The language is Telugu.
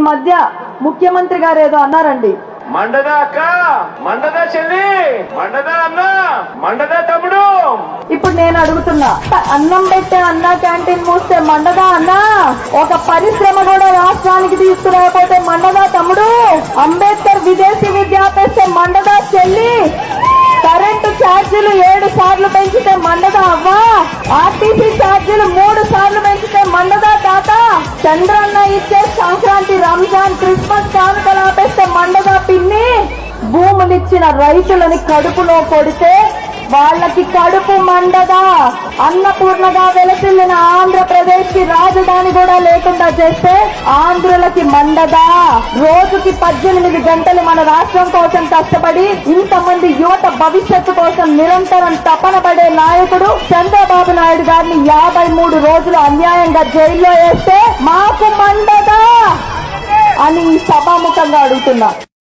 మధ్య ముఖ్యమంత్రి గారు ఏదో అన్నారండి, మండదా అక్క, మండదా చెల్లి, మండదా అన్న, మండదా తమ్ముడు. ఇప్పుడు నేను అడుగుతున్నా, అన్నం పెట్టే అన్నా క్యాంటీన్ మూస్తే మండదా అన్నా? ఒక పరిశ్రమ కూడా రాష్ట్రానికి తీసుకురాకపోతే మండదా తమ్ముడు? అంబేద్కర్ విదేశీ విద్య ఆపేస్తే మండదా చెల్లి? కరెంటు ఛార్జీలు 7 సార్లు పెంచితే మండదా అవ్వా? ఆర్టీసీ ఛార్జీలు 3 సార్లు పెంచితే మండదా తాత? చంద్రన్న ఇచ్చే సంక్రాంతి, రంజాన్, క్రిస్మస్ కానుకలు ఆపేస్తే మండదా పిన్ని? భూములిచ్చిన రైతులని కడుపులో కొడితే వాళ్ళకి కడుపు మండదా? అన్నపూర్ణగా వెలసిల్లిన ఆంధ్రప్రదేశ్ కి రాజధాని కూడా లేకుండా చేస్తే ఆంధ్రులకి మండదా? రోజుకి 18 గంటలు మన రాష్ట్రం కోసం కష్టపడి ఇంతమంది యువత భవిష్యత్తు కోసం నిరంతరం తపన పడే నాయకుడు చంద్రబాబు నాయుడు గారిని 53 రోజులు అన్యాయంగా జైల్లో వేస్తే మాకు మండదా అని సభాముఖంగా అడుగుతున్నా.